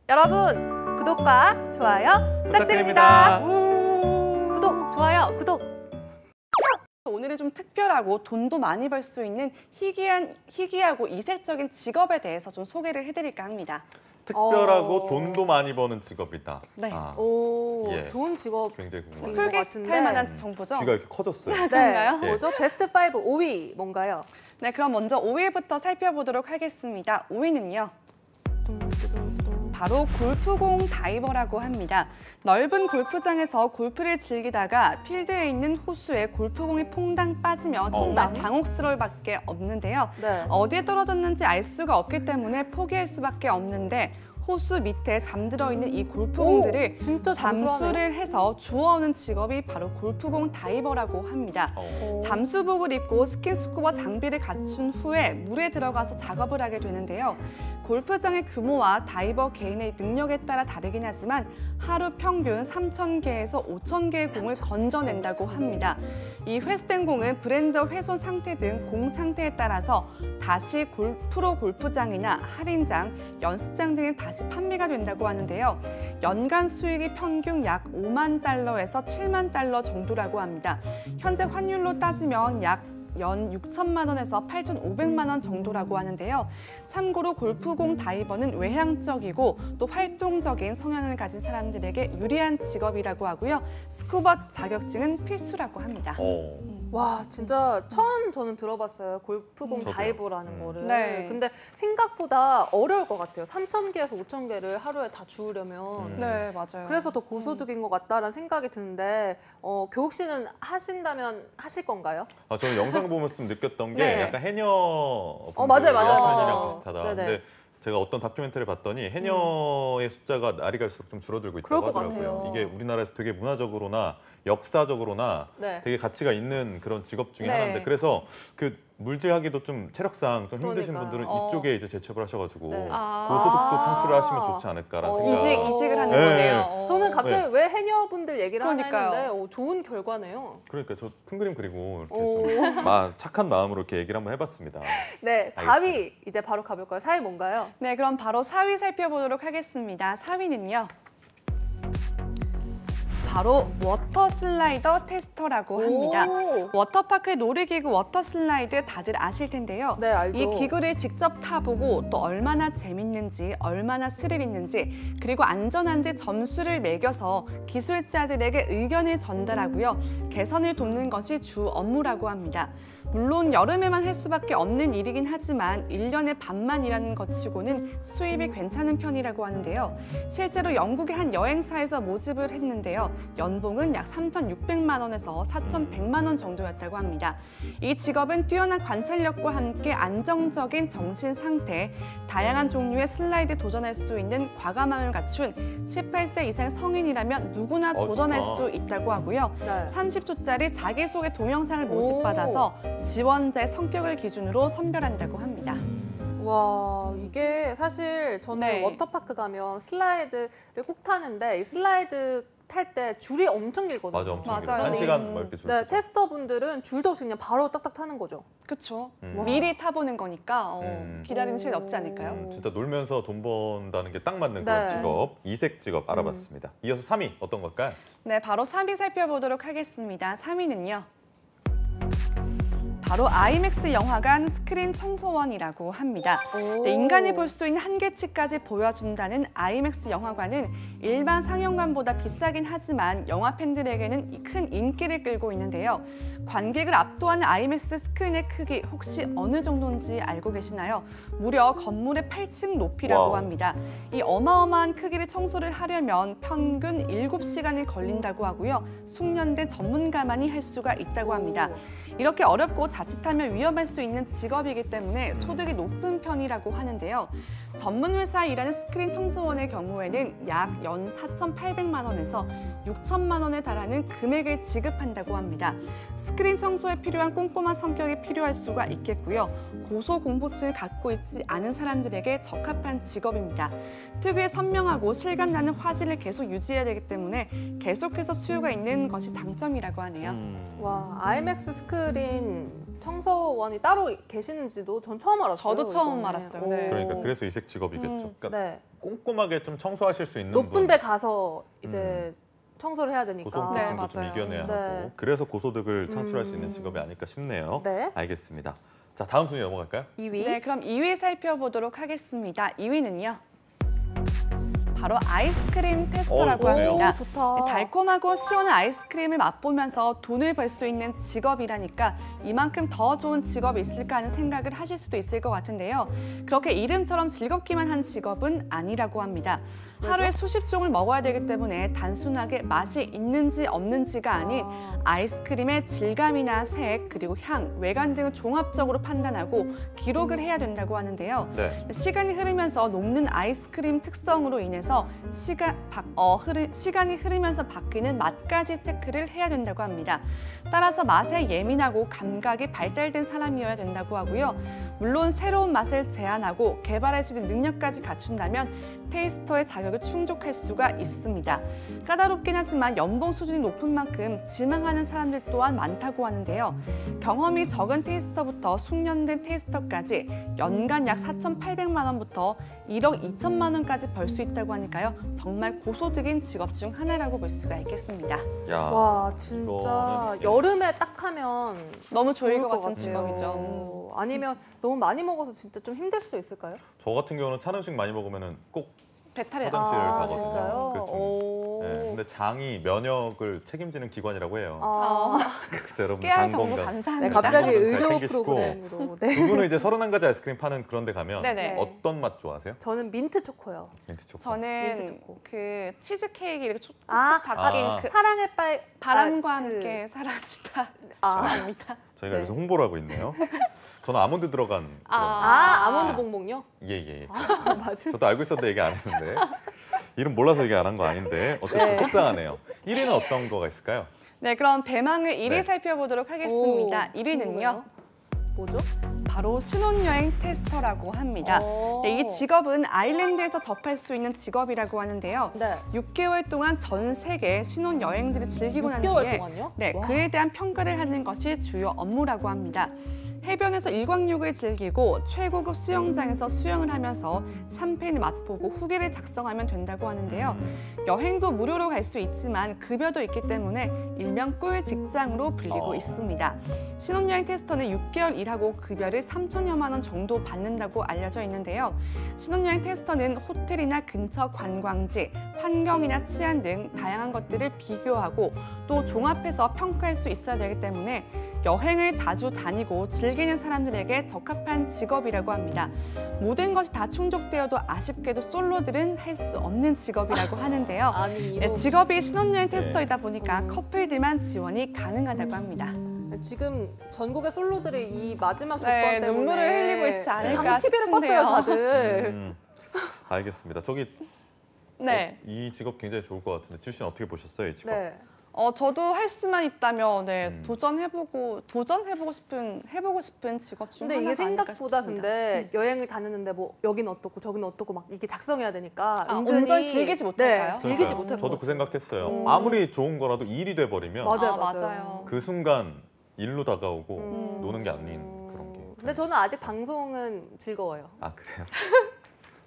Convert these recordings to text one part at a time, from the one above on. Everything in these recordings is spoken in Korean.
여러분, 구독과 좋아요 부탁드립니다. 구독, 좋아요, 구독. 오늘은 좀 특별하고 돈도 많이 벌 수 있는 희귀하고 이색적인 직업에 대해서 좀 소개를 해드릴까 합니다. 특별하고 돈도 많이 버는 직업이다. 네. 오, 예. 좋은 직업. 굉장히 궁금합니다. 솔깃할 만한 정보죠? 귀가 이렇게 커졌어요. 네, 그런가요? 뭐죠? 베스트 5 5위 뭔가요? 네, 그럼 먼저 5위부터 살펴보도록 하겠습니다. 5위는요. 바로 골프공 다이버라고 합니다. 넓은 골프장에서 골프를 즐기다가 필드에 있는 호수에 골프공이 퐁당 빠지면 정말 당혹스러울 밖에 없는데요. 네. 어디에 떨어졌는지 알 수가 없기 때문에 포기할 수밖에 없는데 호수 밑에 잠들어 있는 이 골프공들을 진짜 잠수를 해서 주워오는 직업이 바로 골프공 다이버라고 합니다. 잠수복을 입고 스킨스쿠버 장비를 갖춘 후에 물에 들어가서 작업을 하게 되는데요. 골프장의 규모와 다이버 개인의 능력에 따라 다르긴 하지만 하루 평균 3,000개에서 5,000개의 공을 건져낸다고 합니다. 이 회수된 공은 브랜드 훼손 상태 등 공 상태에 따라서 다시 프로 골프장이나 할인장, 연습장 등에 다시 판매가 된다고 하는데요. 연간 수익이 평균 약 5만 달러에서 7만 달러 정도라고 합니다. 현재 환율로 따지면 약 연 6천만 원에서 8,500만 원 정도라고 하는데요. 참고로 골프공 다이버는 외향적이고 또 활동적인 성향을 가진 사람들에게 유리한 직업이라고 하고요. 스쿠버 자격증은 필수라고 합니다. 와, 진짜 처음 저는 들어봤어요. 골프공 저도요. 다이버라는 거를. 네. 근데 생각보다 어려울 것 같아요. 3,000개에서 5,000개를 하루에 다 주우려면. 네, 맞아요. 그래서 더 고소득인 것 같다라는 생각이 드는데 교욱 씨는 하신다면 하실 건가요? 저는 영상 보면서 좀 느꼈던 게 네. 약간 해녀 맞아요, 맞아요. 사진이랑 비슷하다. 네네. 근데 제가 어떤 다큐멘터리를 봤더니 해녀의 숫자가 날이 갈수록 좀 줄어들고 그럴 있다고 것 하더라고요. 같아요. 이게 우리나라에서 되게 문화적으로나 역사적으로나 네. 되게 가치가 있는 그런 직업 중에 네. 하나인데 그래서 그 물질하기도 좀 체력상 좀 힘드신 그러니까요. 분들은 이쪽에 이제 재취업을 하셔가지고 네. 고소득도 창출을 하시면 좋지 않을까라는 생각. 이직을 하는 네. 거네요. 저는 갑자기 왜 해녀분들 얘기를 그러니까요. 하나 했는데 좋은 결과네요. 그러니까 저 큰 그림 그리고 이렇게 좀 착한 마음으로 이렇게 얘기를 한번 해봤습니다. 네, 4위 이제 바로 가볼까요? 4위 뭔가요? 네, 그럼 바로 4위 살펴보도록 하겠습니다. 4위는요. 바로 워터 슬라이더 테스터라고 합니다. 워터파크 놀이기구 워터 슬라이드 다들 아실 텐데요. 네, 알죠. 이 기구를 직접 타보고 또 얼마나 재밌는지, 얼마나 스릴 있는지, 그리고 안전한지 점수를 매겨서 기술자들에게 의견을 전달하고요. 개선을 돕는 것이 주 업무라고 합니다. 물론 여름에만 할 수밖에 없는 일이긴 하지만 1년에 반만 일하는 것 치고는 수입이 괜찮은 편이라고 하는데요. 실제로 영국의 한 여행사에서 모집을 했는데요. 연봉은 약 3,600만 원에서 4,100만 원 정도였다고 합니다. 이 직업은 뛰어난 관찰력과 함께 안정적인 정신 상태, 다양한 종류의 슬라이드 도전할 수 있는 과감함을 갖춘 18세 이상 성인이라면 누구나 도전할 수 있다고 하고요. 네. 30초짜리 자기소개 동영상을 모집받아서 지원자의 성격을 기준으로 선별한다고 합니다. 와, 이게 사실 저는 네. 워터파크 가면 슬라이드를 꼭 타는데 이 슬라이드 탈 때 줄이 엄청 길거든요. 맞아, 엄청 길어요. 맞아요. 1시간 뭐 이렇게 줄 네, 서죠. 테스터분들은 줄도 없이 그냥 바로 딱딱 타는 거죠. 그렇죠. 음. 미리 타보는 거니까 기다리는 시간이 오. 없지 않을까요? 진짜 놀면서 돈 번다는 게 딱 맞는 네. 그런 직업, 이색 직업 알아봤습니다. 이어서 3위 어떤 걸까요? 네, 바로 3위 살펴보도록 하겠습니다. 3위는요. 바로 아이맥스 영화관 스크린 청소원이라고 합니다. 네, 인간이 볼 수 있는 한계치까지 보여준다는 아이맥스 영화관은 일반 상영관보다 비싸긴 하지만 영화 팬들에게는 큰 인기를 끌고 있는데요. 관객을 압도하는 아이맥스 스크린의 크기 혹시 어느 정도인지 알고 계시나요? 무려 건물의 8층 높이라고 와우. 합니다. 이 어마어마한 크기를 청소를 하려면 평균 7시간이 걸린다고 하고요. 숙련된 전문가만이 할 수가 있다고 합니다. 이렇게 어렵고 자칫하면 위험할 수 있는 직업이기 때문에 소득이 높은 편이라고 하는데요. 전문 회사에 일하는 스크린 청소원의 경우에는 약 연 4,800만 원에서 6천만 원에 달하는 금액을 지급한다고 합니다. 스크린 청소에 필요한 꼼꼼한 성격이 필요할 수가 있겠고요. 고소공포증을 갖고 있지 않은 사람들에게 적합한 직업입니다. 특유의 선명하고 실감나는 화질을 계속 유지해야 되기 때문에 계속해서 수요가 있는 것이 장점이라고 하네요. 와, 아이맥스 스크린 청소원이 따로 계시는지도 전 처음 알았어요. 저도 처음 이번에. 알았어요. 오. 네. 그러니까 그래서 이색 직업이겠죠. 그러니까 네. 꼼꼼하게 좀 청소하실 수 있는 높은 데 가서 이제 청소를 해야 되니까. 고소득 네, 좀 맞아요. 이겨내야 네. 하고 그래서 고소득을 창출할 수 있는 직업이 아닐까 싶네요. 네. 알겠습니다. 자, 다음 순위 넘어갈까요? 2위. 네, 그럼 2위 살펴보도록 하겠습니다. 2위는요. 바로 아이스크림 테스터라고 좋네요. 합니다. 좋다. 달콤하고 시원한 아이스크림을 맛보면서 돈을 벌 수 있는 직업이라니까 이만큼 더 좋은 직업이 있을까 하는 생각을 하실 수도 있을 것 같은데요. 그렇게 이름처럼 즐겁기만 한 직업은 아니라고 합니다. 하루에 수십 종을 먹어야 되기 때문에 단순하게 맛이 있는지 없는지가 아닌 아이스크림의 질감이나 색, 그리고 향, 외관 등을 종합적으로 판단하고 기록을 해야 된다고 하는데요. 네. 시간이 흐르면서 녹는 아이스크림 특성으로 인해서 시간이 흐르면서 바뀌는 맛까지 체크를 해야 된다고 합니다. 따라서 맛에 예민하고 감각이 발달된 사람이어야 된다고 하고요. 물론 새로운 맛을 제안하고 개발할 수 있는 능력까지 갖춘다면 테이스터의 자격을 충족할 수가 있습니다. 까다롭긴 하지만 연봉 수준이 높은 만큼 지망하는 사람들 또한 많다고 하는데요. 경험이 적은 테이스터부터 숙련된 테이스터까지 연간 약 4,800만 원부터 1억 2천만 원까지 벌 수 있다고 하니까요. 정말 고소득인 직업 중 하나라고 볼 수가 있겠습니다. 야, 와, 진짜 이거는, 여름에 딱 하면 너무 좋을 것 것 같은 같아요. 직업이죠. 아니면 너무 많이 먹어서 진짜 좀 힘들 수도 있을까요? 저 같은 경우는 찬 음식 많이 먹으면 꼭 배탈이 화장실을 가거든요. 진짜요? 그래서 좀, 오. 네, 근데 장이 면역을 책임지는 기관이라고 해요. 아, 그래서 여러분 깨알 장 정보 건강. 네, 감사합니다. 갑자기 잘 의료 챙기시고. 프로그램으로. 네. 두 분은 이제 31가지 아이스크림 파는 그런 데 가면 네네. 어떤 맛 좋아하세요? 저는 민트 초코요. 민트 초코. 저는 민트 초코. 그 치즈 케이크 이렇게 촉촉 아, 바뀐 아. 그 사랑의 바람과 그- 함께 사라지다. 아, 아닙니다. 저희가 네. 여기서 홍보를 하고 있네요. 저는 아몬드 들어간 그런. 아몬드 봉봉요? 예. 맞아요. 저도 알고 있었는데 얘기 안 했는데 이름 몰라서 얘기 안 한 거 아닌데 어쨌든 네. 속상하네요. 1위는 어떤 거가 있을까요? 네, 그럼 대망의 1위 네. 살펴보도록 하겠습니다. 오, 1위는요. 궁금해요. 뭐죠? 바로 신혼여행 테스터라고 합니다. 오. 네, 이 직업은 아일랜드에서 접할 수 있는 직업이라고 하는데요. 네. 6개월 동안 전 세계 신혼여행지를 즐기고 난 6개월 뒤에 동안요? 네, 와. 그에 대한 평가를 하는 것이 주요 업무라고 합니다. 해변에서 일광욕을 즐기고 최고급 수영장에서 수영을 하면서 샴페인을 맛보고 후기를 작성하면 된다고 하는데요. 여행도 무료로 갈 수 있지만 급여도 있기 때문에 일명 꿀 직장으로 불리고 있습니다. 신혼여행 테스터는 6개월 일하고 급여를 3천여만 원 정도 받는다고 알려져 있는데요. 신혼여행 테스터는 호텔이나 근처 관광지, 환경이나 치안 등 다양한 것들을 비교하고 또 종합해서 평가할 수 있어야 되기 때문에 여행을 자주 다니고 즐기는 사람들에게 적합한 직업이라고 합니다. 모든 것이 다 충족되어도 아쉽게도 솔로들은 할 수 없는 직업이라고 하는데요. 아니, 네, 이런 직업이 신혼여행 테스터이다 보니까 커플들만 지원이 가능하다고 합니다. 지금 전국의 솔로들이 이 마지막 조건 네, 때문에 눈물을 흘리고 있지 않을까 방금 TV를 싶은데요. 껐어요, 다들. 알겠습니다. 저기 네. 이 직업 굉장히 좋을 것 같은데 지우 씨는 어떻게 보셨어요, 이 직업? 네. 저도 할 수만 있다면 네, 음. 도전해보고 싶은 직업 중 근데 하나가 이게 아닐까 생각보다 싶습니다. 근데 여행을 다녔는데 뭐 여긴 어떻고 저긴 어떻고 막 이게 작성해야 되니까 은근히 온전히 즐기지 못할까요? 네, 즐기지 그러니까요. 못할 것 저도 그 같아요. 생각했어요. 아무리 좋은 거라도 일이 돼 버리면 맞아요, 맞아요. 그 순간 일로 다가오고 음. 노는 게 아닌 그런 게. 근데 저는 아직 방송은 즐거워요. 아 그래요?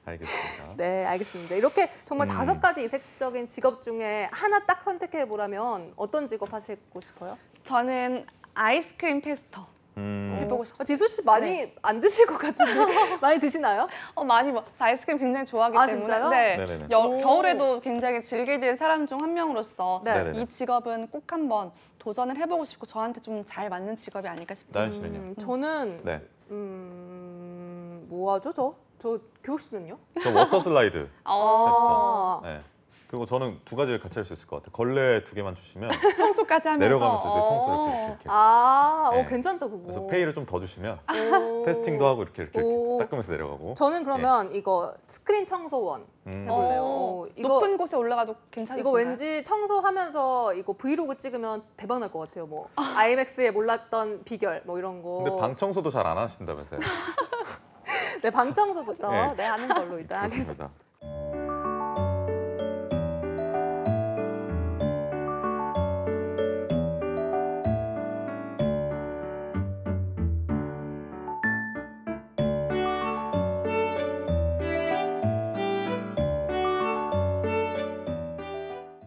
알겠습니다. 네, 알겠습니다. 이렇게 정말 음. 5가지 이색적인 직업 중에 하나 딱 선택해 보라면 어떤 직업 하시고 싶어요? 저는 아이스크림 테스터 음. 해보고 싶어요. 지수 씨 많이 네. 안 드실 것 같은데 많이 드시나요? 많이 저 아이스크림 굉장히 좋아하기 아, 때문에 진짜요? 네. 네네네. 오. 겨울에도 굉장히 즐기게 된 사람 중 한 명으로서 네. 네네네. 이 직업은 꼭 한번 도전을 해보고 싶고 저한테 좀 잘 맞는 직업이 아닐까 싶어요. 나연 씨는요? 저는 네. 뭐 하죠? 저 교육 씨는요? 저 워터 슬라이드. 아, 네. 그리고 저는 2가지를 같이 할 수 있을 것 같아요. 걸레 2개만 주시면 청소까지 하면서 내려가면서 이제 청소 이렇게. 아, 네. 괜찮다 그거. 그래서 페이를 좀 더 주시면 오. 테스팅도 하고 이렇게 오. 닦으면서 내려가고. 저는 그러면 이거 스크린 청소원 해볼래요. 이거 높은 곳에 올라가도 괜찮으신가요? 이거 왠지 청소하면서 이거 브이로그 찍으면 대박 날 것 같아요. 뭐 IMAX에 몰랐던 비결 뭐 이런 거. 근데 방 청소도 잘 안 하신다면서요? 네, 방 청소부터 네. 네, 하는 걸로 일단 하겠습니다. 그렇습니다.